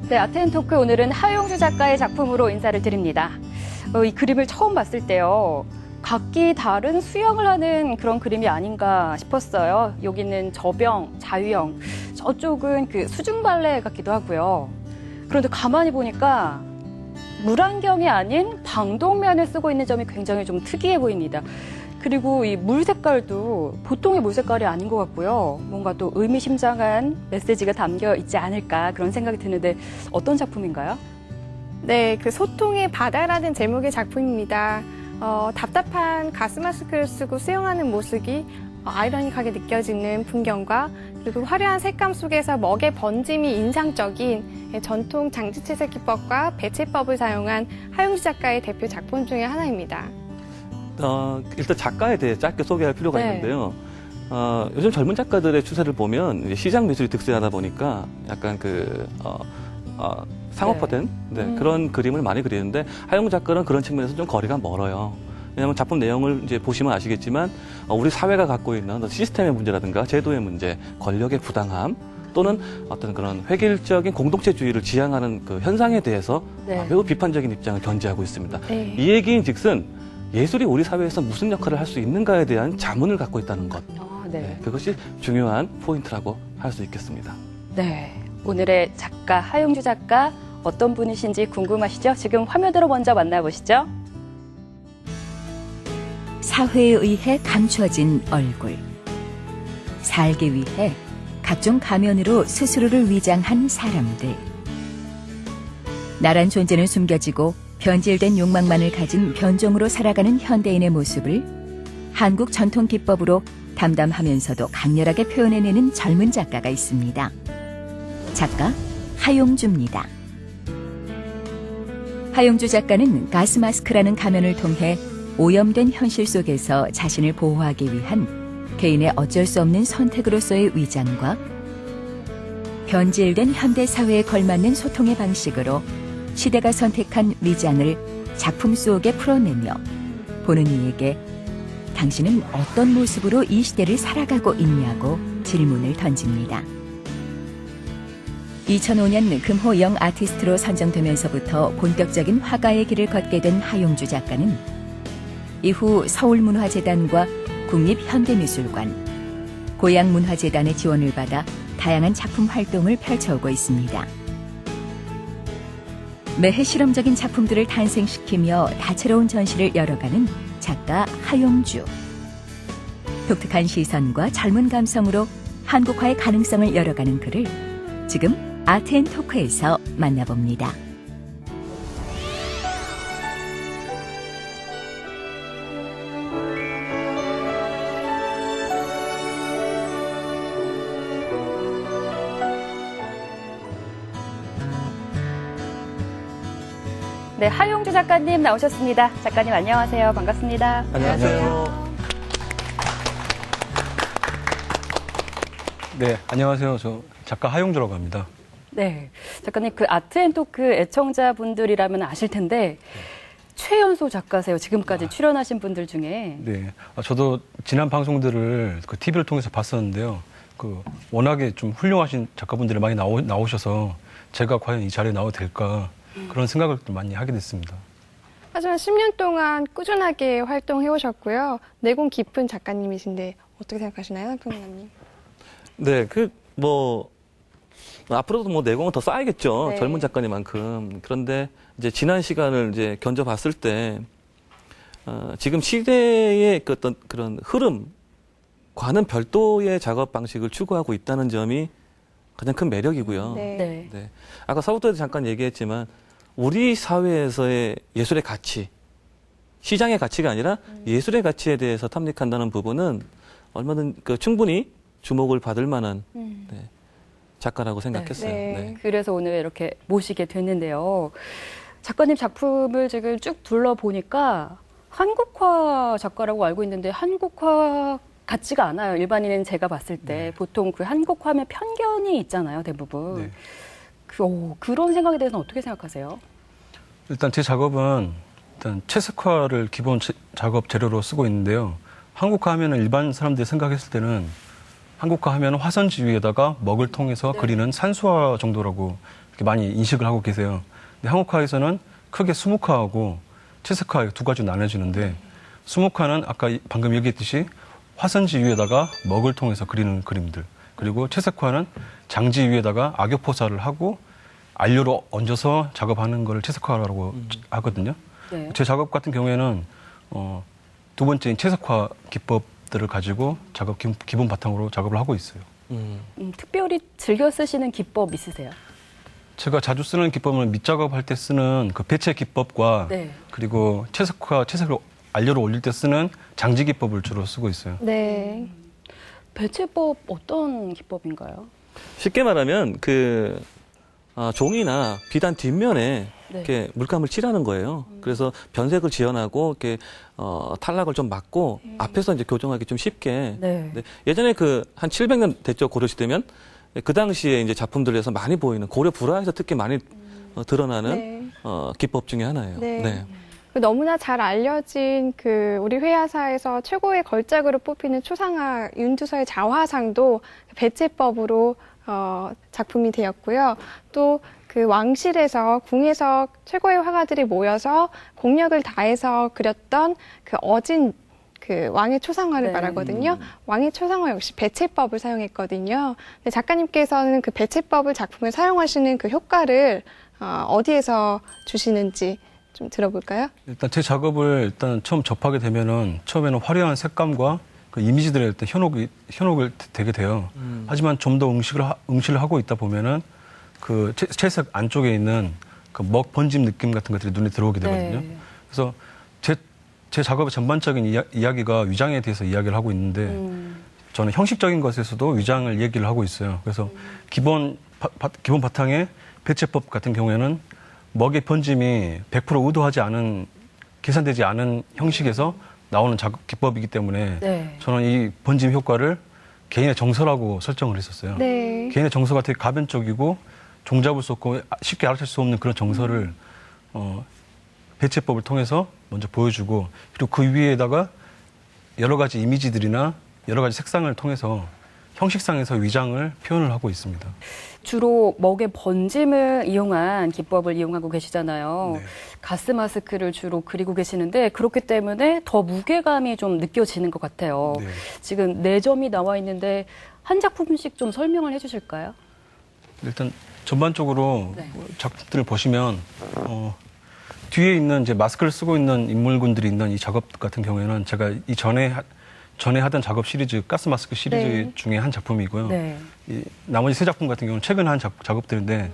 네, 아트앤토크 오늘은 하용주 작가의 작품으로 인사를 드립니다. 이 그림을 처음 봤을 때요. 각기 다른 수영을 하는 그런 그림이 아닌가 싶었어요. 여기는 저병, 자유형, 저쪽은 그 수중발레 같기도 하고요. 그런데 가만히 보니까 물안경이 아닌 방독면을 쓰고 있는 점이 굉장히 좀 특이해 보입니다. 그리고 이 물 색깔도 보통의 물 색깔이 아닌 것 같고요. 뭔가 또 의미심장한 메시지가 담겨 있지 않을까 그런 생각이 드는데 어떤 작품인가요? 네, 그 소통의 바다라는 제목의 작품입니다. 답답한 가스 마스크를 쓰고 수영하는 모습이 아이러니하게 느껴지는 풍경과 그리고 화려한 색감 속에서 먹의 번짐이 인상적인 전통 장지채색 기법과 배채법을 사용한 하용주 작가의 대표 작품 중에 하나입니다. 일단 작가에 대해 짧게 소개할 필요가 있는데요. 요즘 젊은 작가들의 추세를 보면 이제 시장 미술이 득세하다 보니까 약간 상업화된 그런 그림을 많이 그리는데 하용주 작가는 그런 측면에서 좀 거리가 멀어요. 왜냐하면 작품 내용을 이제 보시면 아시겠지만 우리 사회가 갖고 있는 시스템의 문제라든가 제도의 문제, 권력의 부당함 또는 어떤 그런 획일적인 공동체주의를 지향하는 그 현상에 대해서 매우 비판적인 입장을 견지하고 있습니다. 이 얘기인즉슨 예술이 우리 사회에서 무슨 역할을 할 수 있는가에 대한 자문을 갖고 있다는 것. 그것이 중요한 포인트라고 할 수 있겠습니다. 네, 오늘의 작가 하용주 작가 어떤 분이신지 궁금하시죠? 지금 화면으로 먼저 만나보시죠. 사회에 의해 감춰진 얼굴. 살기 위해 각종 가면으로 스스로를 위장한 사람들. 나란 존재는 숨겨지고 변질된 욕망만을 가진 변종으로 살아가는 현대인의 모습을 한국 전통 기법으로 담담하면서도 강렬하게 표현해내는 젊은 작가가 있습니다. 작가 하용주입니다. 하용주 작가는 가스 마스크라는 가면을 통해 오염된 현실 속에서 자신을 보호하기 위한 개인의 어쩔 수 없는 선택으로서의 위장과 변질된 현대 사회에 걸맞는 소통의 방식으로 시대가 선택한 위장을 작품 속에 풀어내며 보는 이에게 당신은 어떤 모습으로 이 시대를 살아가고 있냐고 질문을 던집니다. 2005년 금호 영 아티스트로 선정되면서부터 본격적인 화가의 길을 걷게 된 하용주 작가는 이후 서울문화재단과 국립현대미술관, 고향문화재단의 지원을 받아 다양한 작품 활동을 펼쳐오고 있습니다. 매해 실험적인 작품들을 탄생시키며 다채로운 전시를 열어가는 작가 하용주. 독특한 시선과 젊은 감성으로 한국화의 가능성을 열어가는 그를 지금 아트앤토크에서 만나봅니다. 네, 하용주 작가님 나오셨습니다. 작가님 안녕하세요. 반갑습니다. 안녕하세요. 네, 안녕하세요. 저 작가 하용주라고 합니다. 네, 작가님 그 아트앤토크 애청자분들이라면 아실 텐데 최연소 작가세요. 지금까지 출연하신 분들 중에. 네, 저도 지난 방송들을 그 TV를 통해서 봤었는데요. 워낙에 좀 훌륭하신 작가분들이 많이 나오셔서 제가 과연 이 자리에 나와도 될까 그런 생각을 좀 많이 하게 됐습니다. 하지만 10년 동안 꾸준하게 활동해 오셨고요. 내공 깊은 작가님이신데 어떻게 생각하시나요, 평론가님? 네, 앞으로도 내공은 더 쌓야겠죠. 네. 젊은 작가님만큼. 그런데 이제 지난 시간을 이제 견뎌봤을 때, 지금 시대의 어떤 그런 흐름과는 별도의 작업 방식을 추구하고 있다는 점이 가장 큰 매력이고요. 네. 네. 아까 서부터도 잠깐 얘기했지만, 우리 사회에서의 예술의 가치, 시장의 가치가 아니라 예술의 가치에 대해서 탐닉한다는 부분은 얼마든 충분히 주목을 받을 만한 작가라고 생각했어요. 네. 그래서 오늘 이렇게 모시게 됐는데요. 작가님 작품을 지금 쭉 둘러보니까 한국화 작가라고 알고 있는데 한국화 같지가 않아요. 일반인은 제가 봤을 때 보통 그 한국화하면 편견이 있잖아요, 대부분. 네. 그런 생각에 대해서는 어떻게 생각하세요? 일단 제 작업은 일단 채색화를 기본 작업 재료로 쓰고 있는데요. 한국화하면 일반 사람들이 생각했을 때는 한국화하면 화선지 위에다가 먹을 통해서 그리는 산수화 정도라고 이렇게 많이 인식을 하고 계세요. 근데 한국화에서는 크게 수묵화하고 채색화 두 가지로 나눠지는데 수묵화는 아까 방금 얘기했듯이 화선지 위에다가 먹을 통해서 그리는 그림들, 그리고 채색화는 장지 위에다가 악역포사를 하고 안료로 얹어서 작업하는 걸 채색화라고 하거든요. 네. 제 작업 같은 경우에는 두 번째인 채색화 기법들을 가지고 작업 기본 바탕으로 작업을 하고 있어요. 특별히 즐겨 쓰시는 기법 있으세요? 제가 자주 쓰는 기법은 밑작업할 때 쓰는 그 배채 기법과 네. 그리고 채색을 안료로 올릴 때 쓰는 장지 기법을 주로 쓰고 있어요. 네. 배채법 어떤 기법인가요? 쉽게 말하면 종이나 비단 뒷면에 네. 이렇게 물감을 칠하는 거예요. 그래서 변색을 지연하고 이렇게 탈락을 좀 막고 앞에서 이제 교정하기 좀 쉽게. 네. 네. 예전에 한 700년 됐죠, 고려시대면. 그 당시에 이제 작품들에서 많이 보이는 고려 불화에서 특히 많이 드러나는 네. 기법 중에 하나예요. 네. 너무나 잘 알려진 우리 회화사에서 최고의 걸작으로 뽑히는 초상화 윤두서의 자화상도 배채법으로 작품이 되었고요. 또 왕실에서 궁에서 최고의 화가들이 모여서 공력을 다해서 그렸던 어진 왕의 초상화를 네. 말하거든요. 왕의 초상화 역시 배채법을 사용했거든요. 근데 작가님께서는 그 배채법을 작품에 사용하시는 그 효과를 어디에서 주시는지 좀 들어볼까요? 일단 제 작업을 처음 접하게 되면은 처음에는 화려한 색감과 그 이미지들에 일단 현혹을 되게 돼요. 하지만 좀 더 응시를 하고 있다 보면은 그 채색 안쪽에 있는 그 먹 번짐 느낌 같은 것들이 눈에 들어오게 되거든요. 네. 그래서 제 작업의 전반적인 이야기가 위장에 대해서 이야기를 하고 있는데 저는 형식적인 것에서도 위장을 얘기를 하고 있어요. 그래서 기본 바탕에 배채법 같은 경우에는 먹의 번짐이 100% 의도하지 않은, 계산되지 않은 형식에서 나오는 작업 기법이기 때문에 네. 저는 이 번짐 효과를 개인의 정서라고 설정을 했었어요. 네. 개인의 정서가 되게 가변적이고 종잡을 수 없고 쉽게 알아챌 수 없는 그런 정서를 배채법을 통해서 먼저 보여주고, 그리고 그 위에다가 여러 가지 이미지들이나 여러 가지 색상을 통해서 형식상에서 위장을 표현을 하고 있습니다. 주로 먹의 번짐을 이용한 기법을 이용하고 계시잖아요. 네. 가스 마스크를 주로 그리고 계시는데 그렇기 때문에 더 무게감이 좀 느껴지는 것 같아요. 네. 지금 4점이 나와 있는데 한 작품씩 좀 설명을 해주실까요? 일단 전반적으로 네. 작품들을 보시면 뒤에 있는 이제 마스크를 쓰고 있는 인물군들이 있는 이 작업 같은 경우에는 제가 이 전에 하던 작업 시리즈, 가스 마스크 시리즈 네. 중에 한 작품이고요. 네. 이 나머지 세 작품 같은 경우는 최근에 한 작업들인데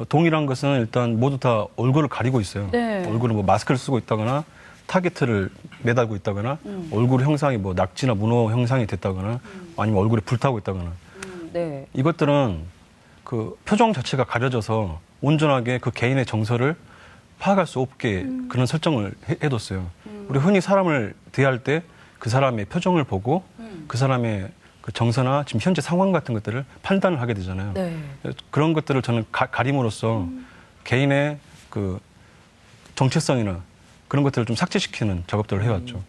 동일한 것은 일단 모두 다 얼굴을 가리고 있어요. 네. 얼굴은 뭐 마스크를 쓰고 있다거나 타겟을 매달고 있다거나 얼굴 형상이 뭐 낙지나 문어 형상이 됐다거나 아니면 얼굴에 불타고 있다거나 네. 이것들은 그 표정 자체가 가려져서 온전하게 그 개인의 정서를 파악할 수 없게 그런 설정을 해뒀어요. 우리 흔히 사람을 대할 때 그 사람의 표정을 보고 그 사람의 그 정서나 지금 현재 상황 같은 것들을 판단을 하게 되잖아요. 네. 그런 것들을 저는 가림으로써 개인의 그 정체성이나 그런 것들을 좀 삭제시키는 작업들을 해왔죠.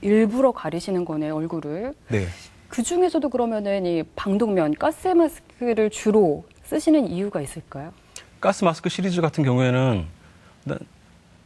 일부러 가리시는 거네요, 얼굴을. 네. 그 중에서도 그러면은 이 방독면, 가스 마스크를 주로 쓰시는 이유가 있을까요? 가스 마스크 시리즈 같은 경우에는 일단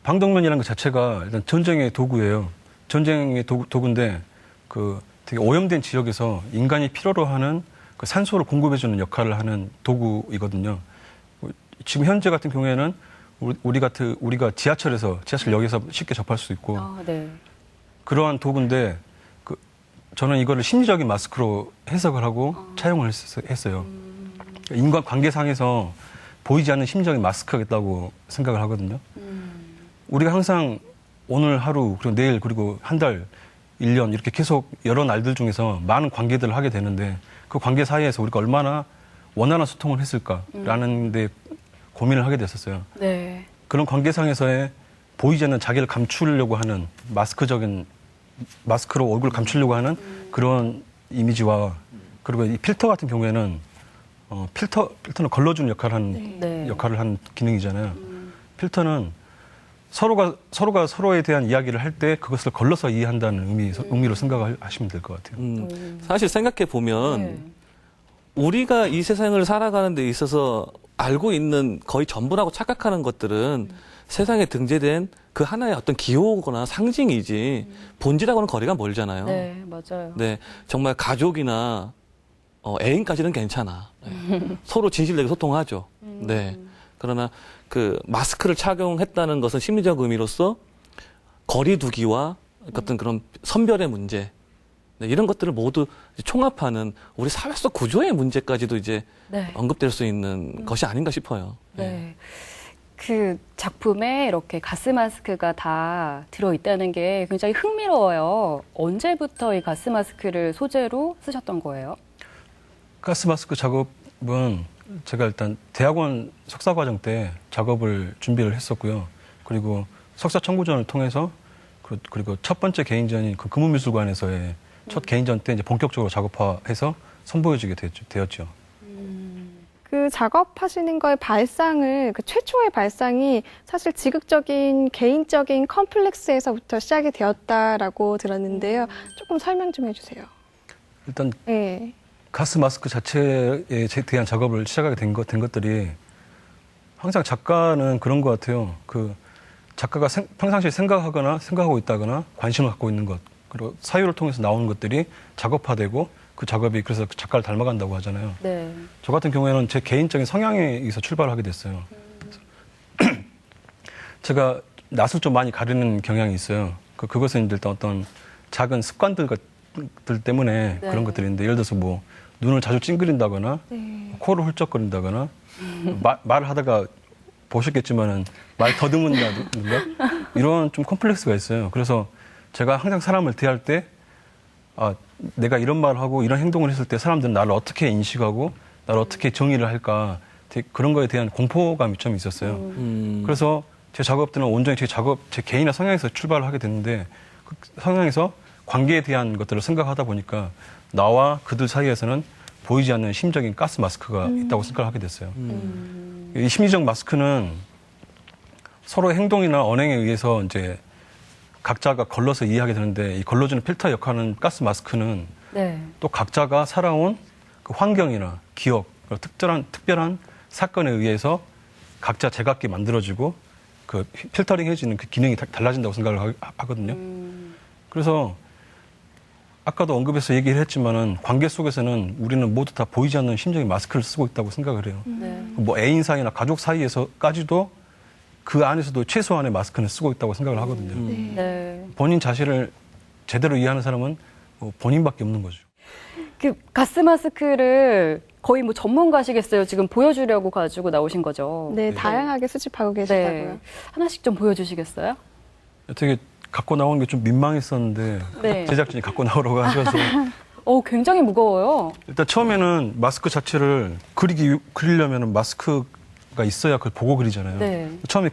방독면이라는 것 자체가 일단 전쟁의 도구예요. 전쟁의 도구인데 그 되게 오염된 지역에서 인간이 필요로 하는 그 산소를 공급해주는 역할을 하는 도구이거든요. 지금 현재 같은 경우에는 우리가 지하철역에서 쉽게 접할 수 있고 아, 네. 그러한 도구인데 저는 이거를 심리적인 마스크로 해석을 하고 차용을 했어요. 인간 관계상에서 보이지 않는 심리적인 마스크겠다고 생각을 하거든요. 우리가 항상 오늘 하루, 그리고 내일, 그리고 한 달, 1년 이렇게 계속 여러 날들 중에서 많은 관계들을 하게 되는데 그 관계 사이에서 우리가 얼마나 원활한 소통을 했을까라는 데 고민을 하게 됐었어요. 네. 그런 관계상에서의 보이지 않는 자기를 감추려고 하는 마스크로 얼굴을 감추려고 하는 그런 이미지와 그리고 이 필터 같은 경우에는 필터는 걸러주는 역할을 한 기능이잖아요. 필터는 서로가 서로에 대한 이야기를 할 때 그것을 걸러서 이해한다는 의미로 생각을 하시면 될 것 같아요. 사실 생각해 보면 네. 우리가 이 세상을 살아가는 데 있어서 알고 있는 거의 전부라고 착각하는 것들은 세상에 등재된 그 하나의 어떤 기호거나 상징이지 본질하고는 거리가 멀잖아요. 네, 맞아요. 네, 정말 가족이나 애인까지는 괜찮아. 네. 서로 진실되게 소통하죠. 네. 그러나 그 마스크를 착용했다는 것은 심리적 의미로서 거리두기와 어떤 그런 선별의 문제, 네, 이런 것들을 모두 총합하는 우리 사회 속 구조의 문제까지도 이제 네. 언급될 수 있는 것이 아닌가 싶어요. 네. 그 작품에 이렇게 가스 마스크가 다 들어있다는 게 굉장히 흥미로워요. 언제부터 이 가스 마스크를 소재로 쓰셨던 거예요? 가스 마스크 작업은 제가 일단 대학원 석사 과정 때 작업을 준비를 했었고요. 그리고 석사 청구전을 통해서 그리고 첫 번째 개인전인 그 금호미술관에서의 첫 개인전 때 이제 본격적으로 작업화해서 선보여지게 되었죠. 그 작업하시는 거의 발상을, 그 최초의 발상이 사실 지극적인 개인적인 컴플렉스에서부터 시작이 되었다라고 들었는데요. 조금 설명 좀 해주세요. 일단 네. 가스 마스크 자체에 대한 작업을 시작하게 된 것들이 항상 작가는 그런 것 같아요. 그 작가가 평상시에 생각하고 있다거나 관심을 갖고 있는 것, 그리고 사유를 통해서 나오는 것들이 작업화되고 그 작업이 그래서 작가를 닮아간다고 하잖아요. 네. 저 같은 경우에는 제 개인적인 성향에 의해서 출발을 하게 됐어요. 제가 낯을 좀 많이 가리는 경향이 있어요. 그것은 일단 어떤 작은 습관들 때문에 네. 그런 것들인데, 예를 들어서 뭐 눈을 자주 찡그린다거나 코를 훌쩍거린다거나 말을 하다가 보셨겠지만은 말 더듬는다든가 이런 좀 컴플렉스가 있어요. 그래서 제가 항상 사람을 대할 때 내가 이런 말을 하고 이런 행동을 했을 때 사람들은 나를 어떻게 인식하고 나를 어떻게 정의를 할까, 그런 거에 대한 공포감이 좀 있었어요. 그래서 제 작업들은 온전히 제 개인의 성향에서 출발을 하게 됐는데, 그 성향에서 관계에 대한 것들을 생각하다 보니까 나와 그들 사이에서는 보이지 않는 심적인 가스 마스크가 있다고 생각을 하게 됐어요. 이 심리적 마스크는 서로 행동이나 언행에 의해서 이제 각자가 걸러서 이해하게 되는데, 이 걸러주는 필터 역할하는 가스 마스크는 네. 또 각자가 살아온 그 환경이나 기억, 특별한 사건에 의해서 각자 제각기 만들어지고 그 필터링 해지는 그 기능이 달라진다고 생각을 하거든요. 그래서 아까도 언급해서 얘기를 했지만은 관계 속에서는 우리는 모두 다 보이지 않는 심적인 마스크를 쓰고 있다고 생각을 해요. 네. 뭐 애인 사이나 가족 사이에서까지도 그 안에서도 최소한의 마스크는 쓰고 있다고 생각을 하거든요. 네. 본인 자신을 제대로 이해하는 사람은 본인밖에 없는 거죠. 그 가스 마스크를 거의 뭐 전문가시겠어요. 지금 보여주려고 가지고 나오신 거죠. 네, 다양하게 수집하고 계시다고요. 네. 하나씩 좀 보여주시겠어요? 되게 갖고 나오는 게 좀 민망했었는데 네. 제작진이 갖고 나오라고 하셔서 굉장히 무거워요. 일단 처음에는 마스크 자체를 그리려면 마스크가 있어야 그걸 보고 그리잖아요. 네. 처음에